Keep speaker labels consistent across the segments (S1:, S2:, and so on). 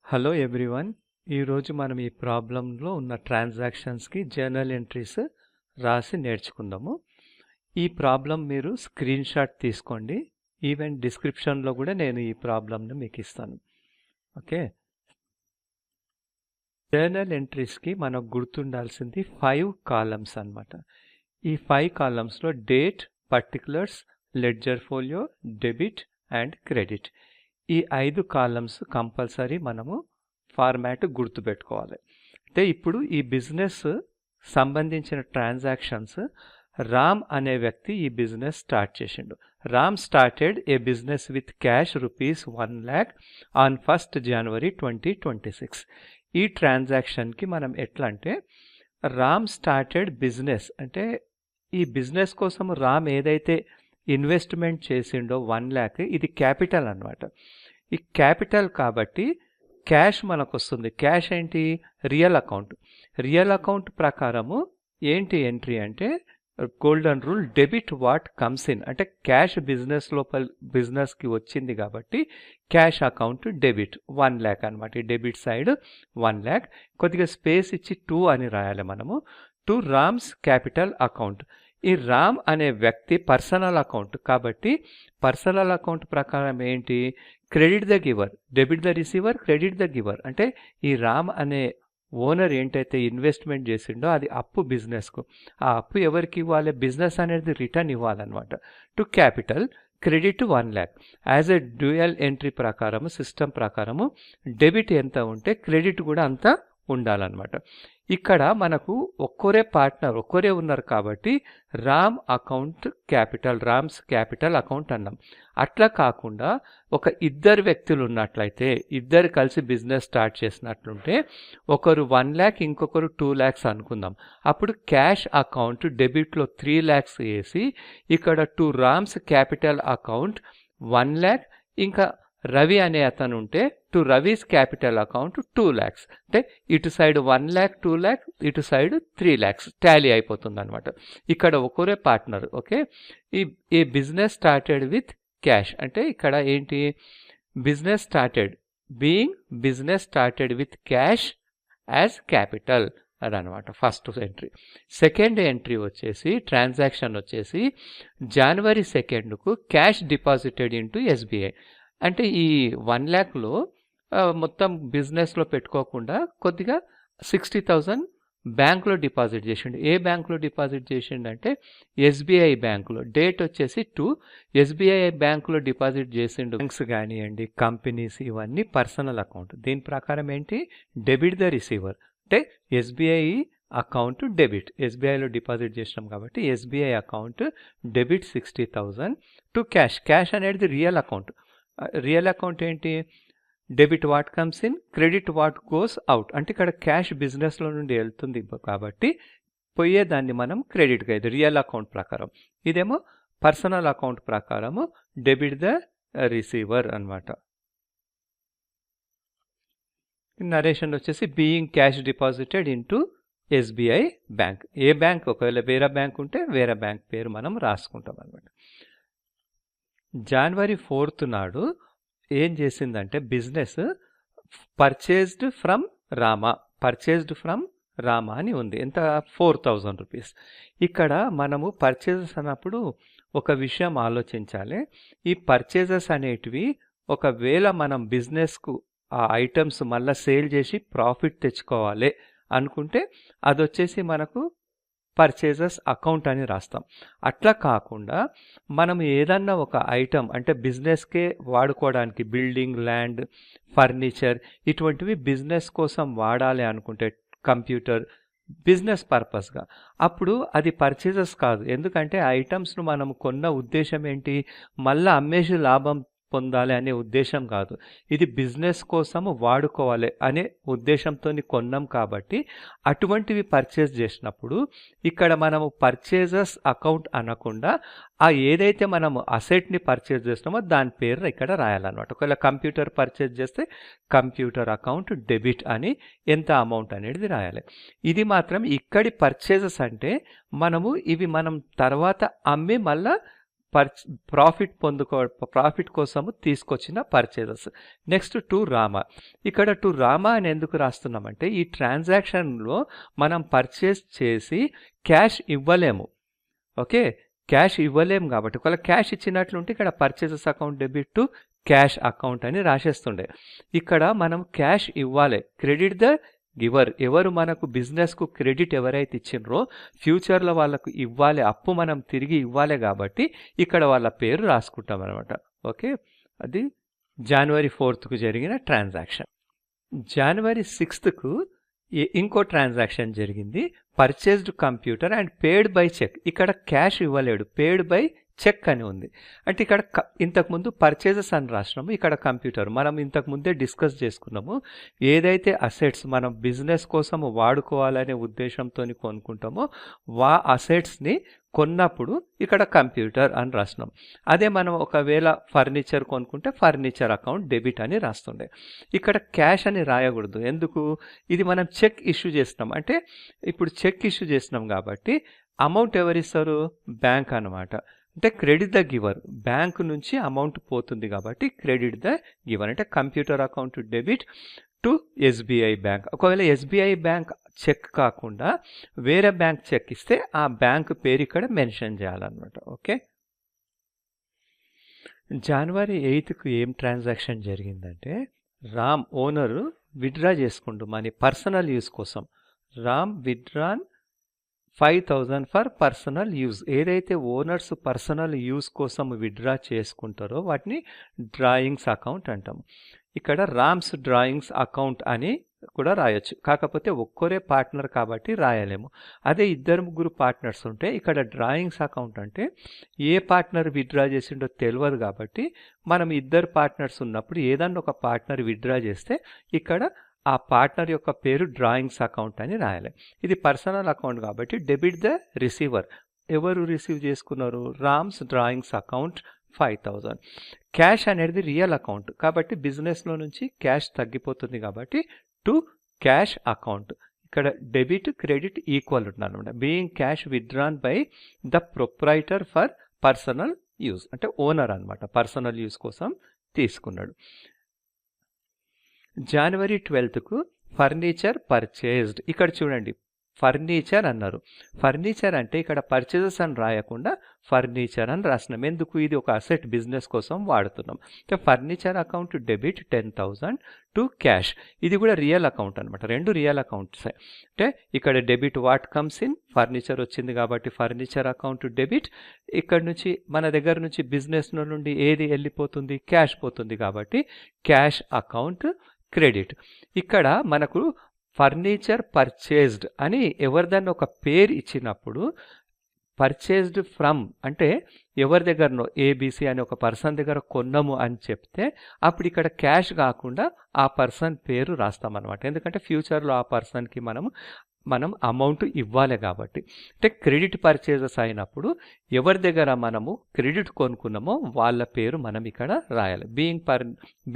S1: Hello everyone. ఈరోజు మనం ఈ ప్రాబ్లంలో ఉన్న ట్రాన్సాక్షన్స్కి జర్నల్ ఎంట్రీస్ రాసి నేర్చుకుందాము. ఈ ప్రాబ్లం మీరు స్క్రీన్ షాట్ తీసుకోండి. ఈవెన్ డిస్క్రిప్షన్లో కూడా నేను ఈ ప్రాబ్లంను మీకు ఇస్తాను. ఓకే, జర్నల్ ఎంట్రీస్కి మనకు గుర్తుండాల్సింది 5 కాలమ్స్ అన్నమాట. ఈ 5 కాలమ్స్లో date, particulars, ledger folio, debit and credit, ఈ 5 కాలమ్స్ కంపల్సరీ మనము ఫార్మాట్ గుర్తుపెట్టుకోవాలి. అంటే ఇప్పుడు ఈ బిజినెస్ సంబంధించిన ట్రాన్సాక్షన్స్ రామ్ అనే వ్యక్తి ఈ బిజినెస్ స్టార్ట్ చేసిండు. Ram started a business with cash ₹1 lakh on 1st January 2026. ఈ ట్రాన్సాక్షన్కి మనం ఎట్లా అంటే, రామ్ స్టార్టెడ్ బిజినెస్ అంటే ఈ బిజినెస్ కోసం రామ్ ఏదైతే ఇన్వెస్ట్మెంట్ చేసిండో 1 lakh, ఇది క్యాపిటల్ అన్నమాట. ఈ క్యాపిటల్ కాబట్టి క్యాష్ మనకు వస్తుంది. క్యాష్ ఏంటి? Real account. రియల్ అకౌంట్ ప్రకారము ఏంటి ఎంట్రీ అంటే golden rule, debit what comes in. అంటే క్యాష్ బిజినెస్కి వచ్చింది కాబట్టి క్యాష్ అకౌంట్ డెబిట్ 1 lakh అనమాట. ఈ డెబిట్ సైడ్ 1 lakh, కొద్దిగా స్పేస్ ఇచ్చి 2 అని రాయాలి మనము. To Ram's capital account. ఈ రామ్ అనే వ్యక్తి పర్సనల్ అకౌంట్ కాబట్టి పర్సనల్ అకౌంట్ ప్రకారం ఏంటి? Credit the giver, debit the receiver, credit the giver. అంటే ఈ రామ్ అనే ఓనర్ ఏంటైతే ఇన్వెస్ట్మెంట్ చేసిండో అది అప్పు బిజినెస్కు. ఆ అప్పు ఎవరికి ఇవ్వాలి? బిజినెస్ అనేది రిటర్న్ ఇవ్వాలన్నమాట. To capital, credit 1 lakh. As a dual entry ప్రకారము, సిస్టమ్ ప్రకారము డెబిట్ ఎంత ఉంటే క్రెడిట్ కూడా అంత ఉండాలన్నమాట. ఇక్కడ మనకు ఒక్కరే పార్ట్నర్, ఒక్కరే ఉన్నారు కాబట్టి Ram account capital, Rams capital account అన్నాం. అట్లా కాకుండా ఒక ఇద్దరు వ్యక్తులు ఉన్నట్లయితే, ఇద్దరు కలిసి బిజినెస్ స్టార్ట్ చేసినట్లుంటే ఒకరు 1 lakh, ఇంకొకరు 2 lakhs అనుకుందాం. అప్పుడు క్యాష్ అకౌంట్ డెబిట్లో 3 lakhs వేసి ఇక్కడ to Ram's capital account 1 lakh, ఇంకా రవి అనే అతను ఉంటే to Ravi's capital account 2 lakhs. అంటే ఇటు సైడ్ 1 lakh, 2 lakh, ఇటు సైడ్ 3 lakhs టాలీ అయిపోతుంది అనమాట. ఇక్కడ ఒకరే పార్ట్నర్. ఓకే, ఈ బిజినెస్ స్టార్టెడ్ విత్ క్యాష్ అంటే ఇక్కడ ఏంటి? Business started with cash as capital అదనమాట ఫస్ట్ ఎంట్రీ. సెకండ్ ఎంట్రీ వచ్చేసి, ట్రాన్సాక్షన్ వచ్చేసి January 2కు క్యాష్ డిపాజిటెడ్ ఇంటూ SBI. అంటే ఈ 1 lakhలో మొత్తం బిజినెస్లో పెట్టుకోకుండా కొద్దిగా 60,000 బ్యాంక్లో డిపాజిట్ చేసిండు. ఏ బ్యాంక్లో డిపాజిట్ చేసిండు అంటే SBI బ్యాంకులో. డేట్ వచ్చేసి 2, SBI బ్యాంకులో డిపాజిట్ చేసిండు. బ్యాంక్స్ కానివ్వండి, కంపెనీస్, ఇవన్నీ పర్సనల్ అకౌంట్. దీని ప్రకారం ఏంటి? Debit the receiver. అంటే SBI అకౌంట్ డెబిట్, SBIలో డిపాజిట్ చేసినాం కాబట్టి SBI account debit 60,000 to cash. Cash అనేది రియల్ అకౌంట్. రియల్ అకౌంట్ ఏంటి? Debit what comes in, credit what goes out. అంటే ఇక్కడ క్యాష్ బిజినెస్లో నుండి వెళ్తుంది కాబట్టి పోయేదాన్ని మనం క్రెడిట్గా, ఇది రియల్ అకౌంట్ ప్రకారం. ఇదేమో పర్సనల్ అకౌంట్ ప్రకారము డెబిట్ ద రిసీవర్ అనమాట. నరేషన్ వచ్చేసి being cash deposited into SBI bank. ఏ బ్యాంక్? ఒకవేళ వేరే బ్యాంక్ ఉంటే వేరే బ్యాంక్ పేరు మనం రాసుకుంటాం అనమాట. January 4th నాడు ఏం చేసిందంటే బిజినెస్ పర్చేజ్డ్ ఫ్రమ్ రామా అని ఉంది. ఎంత? 4,000 రూపీస్. ఇక్కడ మనము పర్చేజెస్ అన్నప్పుడు ఒక విషయం ఆలోచించాలి. ఈ పర్చేజెస్ అనేటివి ఒకవేళ మనం బిజినెస్కు ఆ ఐటమ్స్ మళ్ళీ సేల్ చేసి ప్రాఫిట్ తెచ్చుకోవాలి అనుకుంటే అది వచ్చేసి మనకు పర్చేజెస్ అకౌంట్ అని రాస్తాం. అట్లా కాకుండా మనం ఏదన్నా ఒక ఐటమ్ అంటే బిజినెస్కే వాడుకోవడానికి, బిల్డింగ్, ల్యాండ్, ఫర్నిచర్ ఇటువంటివి బిజినెస్ కోసం వాడాలి అనుకుంటే, కంప్యూటర్, బిజినెస్ పర్పస్గా, అప్పుడు అది పర్చేజెస్ కాదు. ఎందుకంటే ఐటమ్స్ను మనం కొన్న ఉద్దేశం ఏంటి? మళ్ళీ అమ్మేసి లాభం పొందాలి అనే ఉద్దేశం కాదు. ఇది బిజినెస్ కోసము వాడుకోవాలి అనే ఉద్దేశంతో కొన్నాం కాబట్టి అటువంటివి పర్చేజ్ చేసినప్పుడు ఇక్కడ మనము పర్చేజెస్ అకౌంట్ అనకుండా ఆ ఏదైతే మనము అసెట్ని పర్చేజ్ చేస్తామో దాని పేరు ఇక్కడ రాయాలన్నమాట. ఒకవేళ కంప్యూటర్ పర్చేజ్ చేస్తే కంప్యూటర్ అకౌంట్ డెబిట్ అని ఎంత అమౌంట్ అనేది రాయాలి. ఇది మాత్రం ఇక్కడి పర్చేజెస్ అంటే మనము ఇవి మనం తర్వాత అమ్మి మళ్ళా ప్రాఫిట్ కోసము తీసుకొచ్చిన పర్చేజెస్. Next to Rama. ఇక్కడ టు రామ అని ఎందుకు రాస్తున్నామంటే ఈ ట్రాన్సాక్షన్లో మనం పర్చేస్ చేసి క్యాష్ ఇవ్వలేము. ఓకే, క్యాష్ ఇవ్వలేము కాబట్టి ఒకవేళ క్యాష్ ఇచ్చినట్లుంటే ఇక్కడ purchases account debit to cash account అని రాసేస్తుండే. ఇక్కడ మనం క్యాష్ ఇవ్వాలి. Credit the giver. ఎవరు మనకు బిజినెస్కు క్రెడిట్ ఎవరైతే ఇచ్చిండ్రో ఫ్యూచర్లో వాళ్ళకు ఇవ్వాలి, అప్పు మనం తిరిగి ఇవ్వాలి కాబట్టి ఇక్కడ వాళ్ళ పేరు రాసుకుంటాం అనమాట. ఓకే, అది జనవరి 4కు జరిగిన ట్రాన్సాక్షన్. జనవరి 6కు ఇంకో ట్రాన్సాక్షన్ జరిగింది. Purchased computer and paid by cheque. ఇక్కడ క్యాష్ ఇవ్వలేడు, పేడ్ బై చెక్ అని ఉంది. అంటే ఇక్కడ ఇంతకుముందు పర్చేజెస్ అని రాసినాము, ఇక్కడ కంప్యూటర్. మనం ఇంతకుముందే డిస్కస్ చేసుకున్నాము. ఏదైతే అసెట్స్ మనం బిజినెస్ కోసం వాడుకోవాలనే ఉద్దేశంతో కొనుక్కుంటామో అసెట్స్ని కొన్నప్పుడు ఇక్కడ కంప్యూటర్ అని రాసినాం. అదే మనం ఒకవేళ ఫర్నిచర్ కొనుక్కుంటే ఫర్నిచర్ అకౌంట్ డెబిట్ అని రాస్తుండే. ఇక్కడ క్యాష్ అని రాయకూడదు. ఎందుకు? ఇది మనం చెక్ ఇష్యూ చేస్తున్నాం. అంటే ఇప్పుడు చెక్ ఇష్యూ చేసినాం కాబట్టి అమౌంట్ ఎవరిస్తారు? బ్యాంక్ అనమాట. అంటే క్రెడిట్ ద గివర్. బ్యాంక్ నుంచి అమౌంట్ పోతుంది కాబట్టి క్రెడిట్ ద గివర్. అంటే computer account debit to SBI bank. ఒకవేళ ఎస్బీఐ బ్యాంక్ చెక్ కాకుండా వేరే బ్యాంక్ చెక్ ఇస్తే ఆ బ్యాంక్ పేరు ఇక్కడ మెన్షన్ చేయాలన్నమాట. ఓకే, జనవరి 8కు ఏం ట్రాన్సాక్షన్ జరిగిందంటే రామ్ ఓనరు విత్డ్రా చేసుకుంటూ మనీ పర్సనల్ యూస్ కోసం. Ram withdrawn 5,000 for personal use. ఏదైతే ఓనర్స్ పర్సనల్ యూజ్ కోసం విత్డ్రా చేసుకుంటారో వాటిని డ్రాయింగ్స్ అకౌంట్ అంటాము. ఇక్కడ రామ్స్ డ్రాయింగ్స్ అకౌంట్ అని కూడా రాయొచ్చు. కాకపోతే ఒక్కరే పార్ట్నర్ కాబట్టి రాయలేము. అదే ఇద్దరు ముగ్గురు పార్ట్నర్స్ ఉంటే ఇక్కడ డ్రాయింగ్స్ అకౌంట్ అంటే ఏ పార్ట్నర్ విత్డ్రా చేసిండో తెలియదు కాబట్టి మనం ఇద్దరు పార్ట్నర్స్ ఉన్నప్పుడు ఏదన్నా ఒక పార్ట్నర్ విత్డ్రా చేస్తే ఇక్కడ ఆ పార్ట్నర్ యొక్క పేరు డ్రాయింగ్స్ అకౌంట్ అని రాయాలి. ఇది పర్సనల్ అకౌంట్ కాబట్టి డెబిట్ ద రిసీవర్. ఎవరు రిసీవ్ చేసుకున్నారు? Rams drawings account 5,000. క్యాష్ అనేది రియల్ అకౌంట్ కాబట్టి బిజినెస్లో నుంచి క్యాష్ తగ్గిపోతుంది కాబట్టి టు క్యాష్ అకౌంట్. ఇక్కడ డెబిట్ క్రెడిట్ ఈక్వల్ ఉండాలన్నమాట. Being cash withdrawn by the proprietor for personal use. అంటే ఓనర్ అనమాట, పర్సనల్ యూజ్ కోసం తీసుకున్నాడు. జనవరి 12కు ఫర్నిచర్ పర్చేజ్డ్. ఇక్కడ చూడండి ఫర్నిచర్ అన్నారు. ఫర్నిచర్ అంటే ఇక్కడ పర్చేజెస్ అని రాయకుండా ఫర్నిచర్ అని రాసినాం. ఎందుకు? ఇది ఒక అసెట్, బిజినెస్ కోసం వాడుతున్నాం. అంటే furniture account debit 10,000 to cash. ఇది కూడా రియల్ అకౌంట్ అనమాట. రెండు రియల్ అకౌంట్స్. అంటే ఇక్కడ debit what comes in, furniture వచ్చింది కాబట్టి ఫర్నిచర్ అకౌంట్ డెబిట్. ఇక్కడ నుంచి మన దగ్గర నుంచి బిజినెస్ నుండి ఏది వెళ్ళిపోతుంది? క్యాష్ పోతుంది కాబట్టి క్యాష్ అకౌంట్ క్రెడిట్. ఇక్కడ మనకు ఫర్నిచర్ పర్చేజ్డ్ అని ఎవరిదన్నా ఒక పేరు ఇచ్చినప్పుడు పర్చేజ్డ్ ఫ్రమ్ అంటే ఎవరి దగ్గరనో ఏబిసి అని ఒక పర్సన్ దగ్గర కొన్నాము అని చెప్తే అప్పుడు ఇక్కడ క్యాష్ కాకుండా ఆ పర్సన్ పేరు రాస్తామన్నమాట. ఎందుకంటే ఫ్యూచర్లో ఆ పర్సన్కి మనం అమౌంట్ ఇవ్వాలి కాబట్టి. అంటే క్రెడిట్ పర్చేజెస్ అయినప్పుడు ఎవరి దగ్గర మనము క్రెడిట్ కొనుక్కున్నామో వాళ్ళ పేరు మనం ఇక్కడ రాయాలి.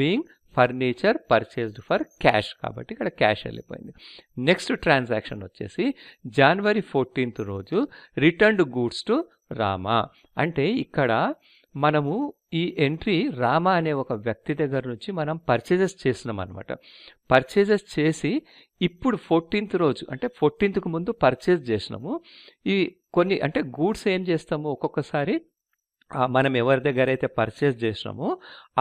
S1: Being furniture purchased for cash కాబట్టి ఇక్కడ క్యాష్ వెళ్ళిపోయింది. నెక్స్ట్ ట్రాన్సాక్షన్ వచ్చేసి జనవరి 14th రోజు రిటర్న్డ్ గూడ్స్ టు రామా. అంటే ఇక్కడ మనము ఈ ఎంట్రీ రామా అనే ఒక వ్యక్తి దగ్గర నుంచి మనం పర్చేజెస్ చేసినాం అనమాట. పర్చేజెస్ చేసి ఇప్పుడు 14th రోజు అంటే 14th ముందు పర్చేజ్ చేసినాము. ఈ కొన్ని అంటే గూడ్స్ ఏం చేస్తాము, ఒక్కొక్కసారి మనం ఎవరి దగ్గర అయితే పర్చేజ్ చేసినామో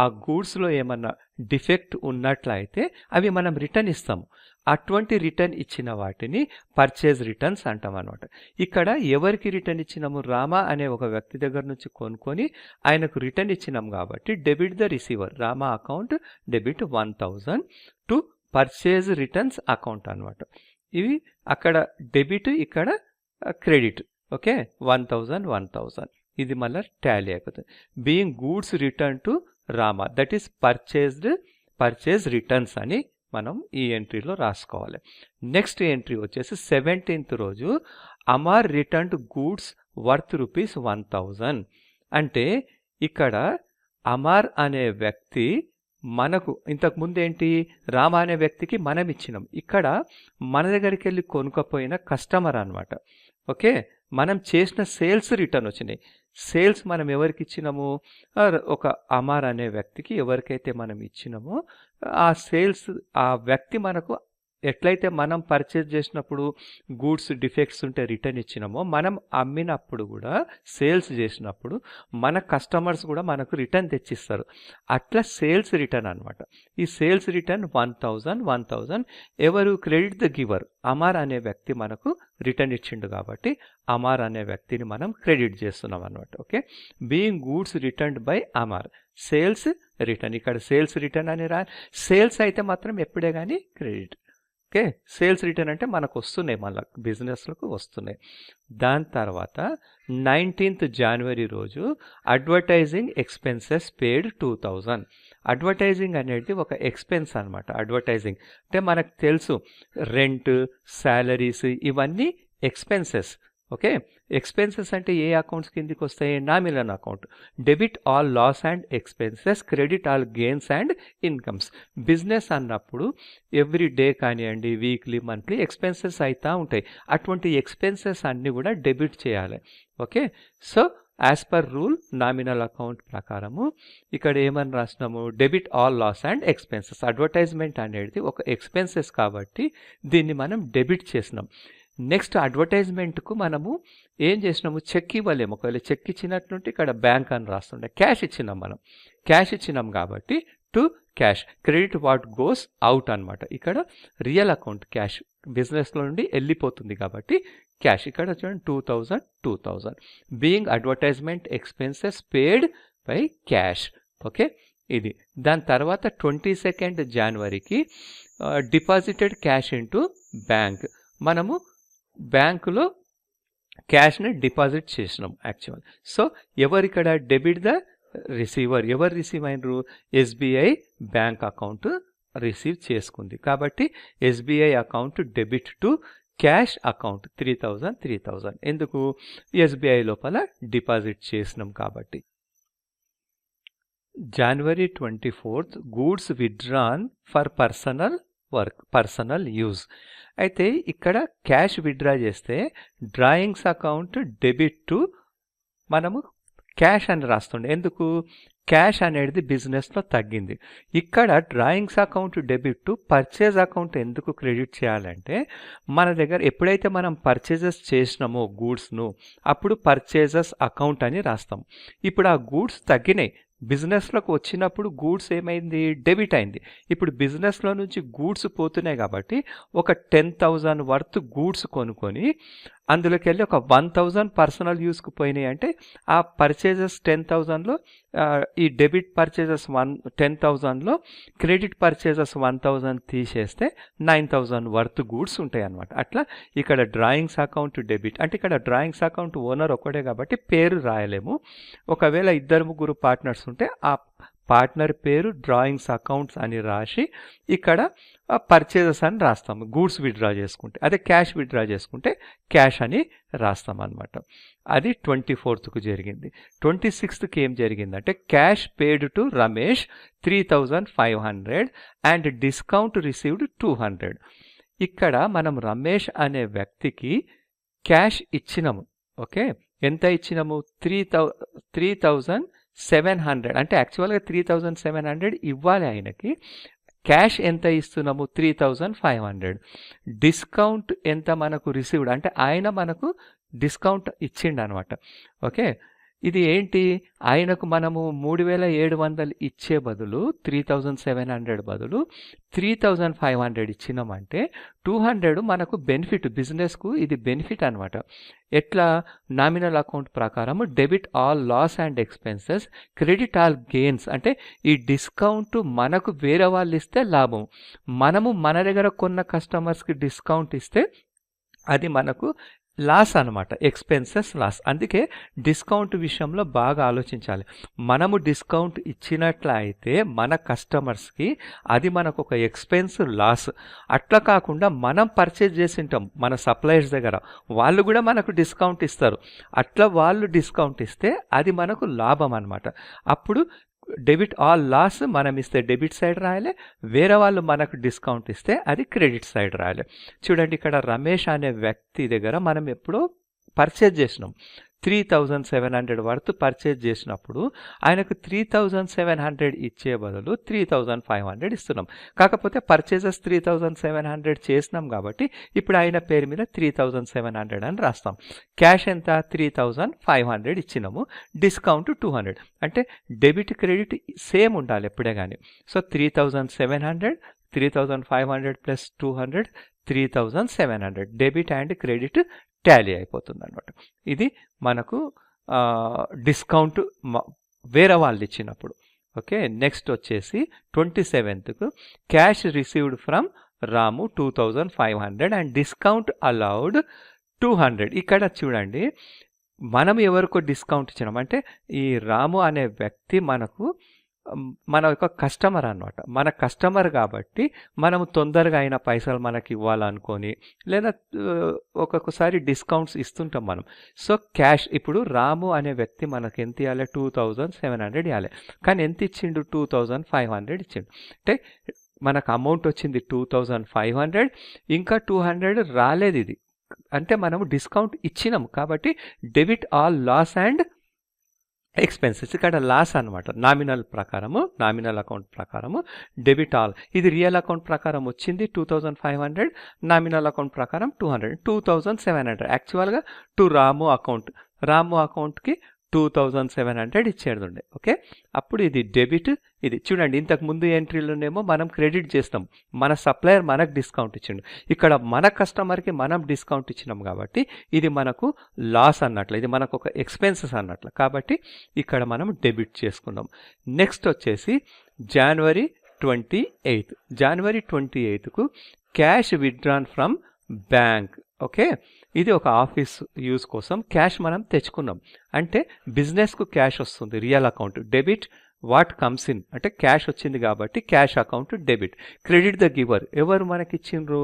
S1: ఆ గూడ్స్లో ఏమన్నా డిఫెక్ట్ ఉన్నట్లయితే అవి మనం రిటర్న్ ఇస్తాము. అటువంటి రిటర్న్ ఇచ్చిన వాటిని పర్చేజ్ రిటర్న్స్ అంటాం అనమాట. ఇక్కడ ఎవరికి రిటర్న్ ఇచ్చినాము? రామా అనే ఒక వ్యక్తి దగ్గర నుంచి కొనుక్కొని ఆయనకు రిటర్న్ ఇచ్చినాం కాబట్టి debit the receiver. Rama account debit 1,000 to purchase returns account అనమాట. ఇవి అక్కడ డెబిట్, ఇక్కడ క్రెడిట్. ఓకే, 1,000. ఇది మళ్ళీ టాలీ అయిపోతుంది. Being goods return to Rama, that is purchase returns అని మనం ఈ ఎంట్రీలో రాసుకోవాలి. నెక్స్ట్ ఎంట్రీ వచ్చేసి 17th రోజు అమార్ రిటర్న్డ్ గూడ్స్ వర్త్ ₹1,000. అంటే ఇక్కడ అమార్ అనే వ్యక్తి మనకు ఇంతకుముందు ఏంటి, రామా అనే వ్యక్తికి మనం ఇచ్చినాం. ఇక్కడ మన దగ్గరికి వెళ్ళి కొనుక్కపోయిన కస్టమర్ అనమాట. ఓకే. మనం చేసిన సేల్స్ రిటర్న్ వచ్చినాయి. సేల్స్ మనం ఎవరికి ఇచ్చినాము? ఒక అమర్ అనే వ్యక్తికి ఎవరికైతే మనం ఇచ్చినామో ఆ సేల్స్ ఆ వ్యక్తి మనకు ఎట్లయితే మనం పర్చేజ్ చేసినప్పుడు గూడ్స్ డిఫెక్ట్స్ ఉంటే రిటర్న్ ఇచ్చినామో, మనం అమ్మినప్పుడు కూడా సేల్స్ చేసినప్పుడు మన కస్టమర్స్ కూడా మనకు రిటర్న్ తెచ్చిస్తారు. అట్లా సేల్స్ రిటర్న్ అనమాట. ఈ సేల్స్ రిటర్న్ 1000 ఎవరు? Credit the giver. అమర్ అనే వ్యక్తి మనకు రిటర్న్ ఇచ్చిండు కాబట్టి అమర్ అనే వ్యక్తిని మనం క్రెడిట్ చేస్తున్నాం అనమాట. Okay. Being goods returned by Amar. Sales return, ఇక్కడ సేల్స్ రిటర్న్ అని సేల్స్ అయితే మాత్రం ఎప్పుడే కానీ క్రెడిట్. ఓకే. సేల్స్ రిటర్న్ అంటే మనకు వస్తున్నాయి, మళ్ళీ బిజినెస్లకు వస్తున్నాయి. దాని తర్వాత 19th January రోజు అడ్వర్టైజింగ్ ఎక్స్పెన్సెస్ పేడ్ 2000. అడ్వర్టైజింగ్ అనేది ఒక ఎక్స్పెన్స్ అనమాట. అడ్వర్టైజింగ్ అంటే మనకు తెలుసు రెంట్, శాలరీస్ ఇవన్నీ ఎక్స్పెన్సెస్. ఓకే. ఎక్స్పెన్సెస్ అంటే ఏ అకౌంట్స్ కిందికి వస్తాయి? Nominal account. Debit all loss and expenses, credit all gains and incomes. Business అన్నప్పుడు ఎవ్రీ డే కానివ్వండి, వీక్లీ, మంత్లీ ఎక్స్పెన్సెస్ అవుతూ ఉంటాయి. అటువంటి ఎక్స్పెన్సెస్ అన్నీ కూడా డెబిట్ చేయాలి. Okay. So as per rule nominal account ప్రకారము ఇక్కడ ఏమని రాసినాము? Debit all loss and expenses. Advertisement అనేది ఒక ఎక్స్పెన్సెస్ కాబట్టి దీన్ని మనం డెబిట్ చేసినాం. నెక్స్ట్ అడ్వర్టైజ్మెంట్కు మనము ఏం చేసినాము? చెక్ ఇవ్వలేము. ఒకవేళ చెక్ ఇచ్చినట్లుంటే ఇక్కడ బ్యాంక్ అని రాస్తుండే. క్యాష్ ఇచ్చినాం. మనం క్యాష్ ఇచ్చినాం కాబట్టి to cash. Credit what goes out అనమాట. ఇక్కడ రియల్ అకౌంట్ క్యాష్ బిజినెస్లో నుండి వెళ్ళిపోతుంది కాబట్టి క్యాష్. ఇక్కడ చూడండి 2000. Being advertisement expenses paid by cash. Okay. ఇది. దాని తర్వాత 22nd Januaryకి డిపాజిటెడ్ క్యాష్ ఇంటూ బ్యాంక్. మనము బ్యాంకులో క్యాష్ని డిపాజిట్ చేసినాం యాక్చువల్. సో ఎవరిక్కడ డెబిట్ ద రిసీవర్. ఎవరు రిసీవ్ అయినరు? ఎస్బీఐ బ్యాంక్ అకౌంట్ రిసీవ్ చేసుకుంది కాబట్టి SBI account debit to cash account 3000. ఎందుకు? ఎస్బీఐ లోపల డిపాజిట్ చేసినాం కాబట్టి. January 24th goods withdrawn for personal use. అయితే ఇక్కడ క్యాష్ విత్డ్రా చేస్తే డ్రాయింగ్స్ అకౌంట్ డెబిట్ టు మనము క్యాష్ అని రాస్తుండే. ఎందుకు? క్యాష్ అనేది బిజినెస్లో తగ్గింది. ఇక్కడ drawings account debit to purchase account ఎందుకు క్రెడిట్ చేయాలంటే మన దగ్గర ఎప్పుడైతే మనం పర్చేజెస్ చేసినామో గూడ్స్ను అప్పుడు పర్చేజెస్ అకౌంట్ అని రాస్తాం. ఇప్పుడు ఆ గూడ్స్ తగ్గినాయి. బిజినెస్లోకి వచ్చినప్పుడు గూడ్స్ ఏమైంది? డెబిట్ అయింది. ఇప్పుడు బిజినెస్లో నుంచి గూడ్స్ పోతున్నాయి కాబట్టి ఒక 10,000 వర్త్ గూడ్స్ కొనుక్కొని అందులోకి వెళ్ళి ఒక 1,000 పర్సనల్ యూస్కి పోయినాయి అంటే ఆ పర్చేజెస్ 10,000లో ఈ డెబిట్ పర్చేజెస్ 10,000లో క్రెడిట్ పర్చేజెస్ 1,000 తీసేస్తే 9,000 వర్త్ గూడ్స్ ఉంటాయి అన్నమాట. అట్లా ఇక్కడ డ్రాయింగ్స్ అకౌంట్ డెబిట్ అంటే ఇక్కడ డ్రాయింగ్స్ అకౌంట్ ఓనర్ ఒక్కడే కాబట్టి పేరు రాయలేము. ఒకవేళ 2-3 పార్ట్నర్స్ ఉంటే ఆ పార్ట్నర్ పేరు డ్రాయింగ్స్ అకౌంట్స్ అని రాసి ఇక్కడ పర్చేజెస్ అని రాస్తాము. గూడ్స్ విత్డ్రా చేసుకుంటే, అదే క్యాష్ విత్డ్రా చేసుకుంటే క్యాష్ అని రాస్తాం అనమాట. అది 24th జరిగింది. 26th ఏం జరిగిందంటే cash paid to Ramesh 3,500 and discount received 200. ఇక్కడ మనం రమేష్ అనే వ్యక్తికి క్యాష్ ఇచ్చినాము. ఓకే. ఎంత ఇచ్చినాము? 3,700 అంటే యాక్చువల్గా 3,700 ఇవ్వాలి ఆయనకి. క్యాష్ ఎంత ఇస్తున్నాము? 3,500. డిస్కౌంట్ ఎంత మనకు రిసీవ్డ్ అంటే ఆయన మనకు డిస్కౌంట్ ఇచ్చిండు అనమాట. ఓకే. ఇది ఏంటి? ఆయనకు మనము 3,700 ఇచ్చే బదులు 3,700 బదులు 3,500 ఇచ్చినామంటే 200 మనకు బెనిఫిట్. బిజినెస్కు ఇది బెనిఫిట్ అనమాట. ఎట్లా? నామినల్ అకౌంట్ ప్రకారం debit all loss and expenses, credit all gains. అంటే ఈ డిస్కౌంట్ మనకు వేరే వాళ్ళు ఇస్తే లాభం, మనము మన దగ్గర కొన్న కస్టమర్స్కి డిస్కౌంట్ ఇస్తే అది మనకు లాస్ అనమాట. Expenses loss. అందుకే డిస్కౌంట్ విషయంలో బాగా ఆలోచించాలి. మనము డిస్కౌంట్ ఇచ్చినట్లయితే మన కస్టమర్స్కి అది మనకు ఒక ఎక్స్పెన్స్ లాస్. అట్లా కాకుండా మనం పర్చేజ్ చేసి ఉంటాం మన సప్లయర్స్ దగ్గర, వాళ్ళు కూడా మనకు డిస్కౌంట్ ఇస్తారు. అట్లా వాళ్ళు డిస్కౌంట్ ఇస్తే అది మనకు లాభం అనమాట. అప్పుడు డెబిట్ ఆల్ లాస్ మనం ఇస్తే డెబిట్ సైడ్ రాయాలి, వేరే వాళ్ళు మనకు డిస్కౌంట్ ఇస్తే అది క్రెడిట్ సైడ్ రాయాలి. చూడండి ఇక్కడ రమేష్ అనే వ్యక్తి దగ్గర మనం ఎప్పుడో పర్చేజ్ చేసినాం 3700 వర్త్ పర్చేజ్ చేసినప్పుడు ఆయనకు 3700 ఇచ్చే బదులు 3500 ఇస్తున్నాం. కాకపోతే పర్చేజెస్ 3700 చేసినాం కాబట్టి ఇప్పుడు ఆయన పేరు మీద 3700 అని రాస్తాం. క్యాష్ ఎంత 3500 ఇచ్చినాము, డిస్కౌంట్ 200. అంటే డెబిట్ క్రెడిట్ సేమ్ ఉండాలి ఎప్పుడే కానీ. So 3700 3500 plus 200 3700 debit and credit Tally అయిపోతుంది అనమాట. ఇది మనకు డిస్కౌంట్ వేరే వాళ్ళు ఇచ్చినప్పుడు. ఓకే, నెక్స్ట్ వచ్చేసి 27th cash received from Ramu 2500 and discount allowed 200. ఇక్కడ చూడండి, మనం ఎవరికో డిస్కౌంట్ ఇచ్చినాం అంటే ఈ రాము అనే వ్యక్తి మన యొక్క కస్టమర్ అన్నమాట. మన కస్టమర్ కాబట్టి మనము తొందరగా అయిన పైసలు మనకి ఇవ్వాలనుకొని లేదా ఒక్కొక్కసారి డిస్కౌంట్స్ ఇస్తుంటాం మనం. సో క్యాష్ ఇప్పుడు రాము అనే వ్యక్తి మనకి ఎంత ఇవ్వాలి 2700 ఇవ్వాలి, కానీ ఎంత ఇచ్చిండు 2500 ఇచ్చిండు. అంటే మనకు అమౌంట్ వచ్చింది 2500, ఇంకా 200 రాలేదు. ఇది అంటే మనము డిస్కౌంట్ ఇచ్చినాం కాబట్టి debit all loss and expenses. ఇక్కడ లాస్ అనమాట. నామినల్ అకౌంట్ ప్రకారము డెబిట్ ఆల్. ఇది రియల్ అకౌంట్ ప్రకారం వచ్చింది 2500, నామినల్ అకౌంట్ ప్రకారం 200, 2700 యాక్చువల్గా టు రాము అకౌంట్కి 2700 ఇచ్చేది. ఓకే, అప్పుడు ఇది డెబిట్. ఇది చూడండి, ఇంతకు ముందు ఎంట్రీలోనేమో మనం క్రెడిట్ చేస్తాం, మన సప్లయర్ మనకు డిస్కౌంట్ ఇచ్చిండు. ఇక్కడ మన కస్టమర్కి మనం డిస్కౌంట్ ఇచ్చినాం కాబట్టి ఇది మనకు లాస్ అన్నట్లు, ఇది మనకు ఒక ఎక్స్పెన్సెస్ అన్నట్లు. కాబట్టి ఇక్కడ మనం డెబిట్ చేసుకున్నాం. నెక్స్ట్ వచ్చేసి జనవరి 28కు cash withdrawn from bank. Okay, ఇది ఒక ఆఫీస్ యూజ్ కోసం క్యాష్ మనం తెచ్చుకున్నాం. అంటే బిజినెస్కు క్యాష్ వస్తుంది, real account debit. What comes in అంటే క్యాష్ వచ్చింది కాబట్టి cash account debit. Credit the giver, ఎవరు మనకి ఇచ్చిండ్రు,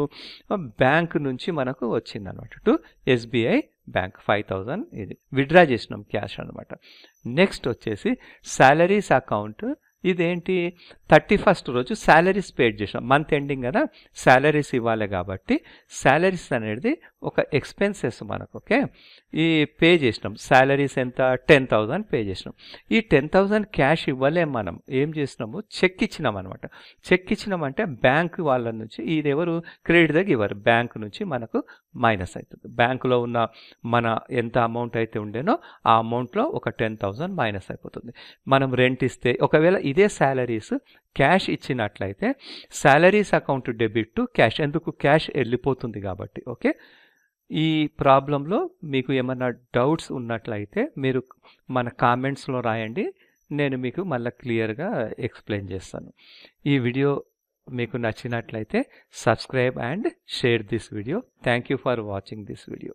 S1: బ్యాంక్ నుంచి మనకు వచ్చింది అనమాట, టు ఎస్బీఐ బ్యాంక్ 5000 ఇది విత్డ్రా చేసినాం క్యాష్ అనమాట. నెక్స్ట్ వచ్చేసి సాలరీస్ అకౌంట్. ఇదేంటి 31st రోజు శాలరీస్ పేడ్ చేసినాం, మంత్ ఎండింగ్ కదా, శాలరీస్ ఇవ్వాలి కాబట్టి శాలరీస్ అనేది ఒక ఎక్స్పెన్సెస్ మనకు. ఓకే, ఈ పే చేసినాం. శాలరీస్ ఎంత 10,000 పే చేసినాం. ఈ 10,000 క్యాష్ ఇవ్వలేం, మనం ఏం చేసినాము చెక్ ఇచ్చినాం అనమాట. చెక్ ఇచ్చినామంటే బ్యాంక్ వాళ్ళ నుంచి, ఇది ఎవరు క్రెడిట్ ద గివర్, బ్యాంక్ నుంచి మనకు మైనస్ అవుతుంది. బ్యాంకులో ఉన్న మన ఎంత అమౌంట్ అయితే ఉండేనో ఆ అమౌంట్లో ఒక 10,000 మైనస్ అయిపోతుంది. మనం రెంట్ ఇస్తే ఒకవేళ ఇదే శాలరీస్ క్యాష్ ఇచ్చినట్లయితే salaries account debit to cash, ఎందుకు క్యాష్ వెళ్ళిపోతుంది కాబట్టి. ఓకే, ఈ ప్రాబ్లంలో మీకు ఏమైనా డౌట్స్ ఉన్నట్లయితే మీరు మన కామెంట్స్లో రాయండి, నేను మీకు మళ్ళీ క్లియర్గా ఎక్స్ప్లెయిన్ చేస్తాను. ఈ వీడియో మీకు నచ్చినట్లయితే subscribe and share this video. Thank you for watching this video.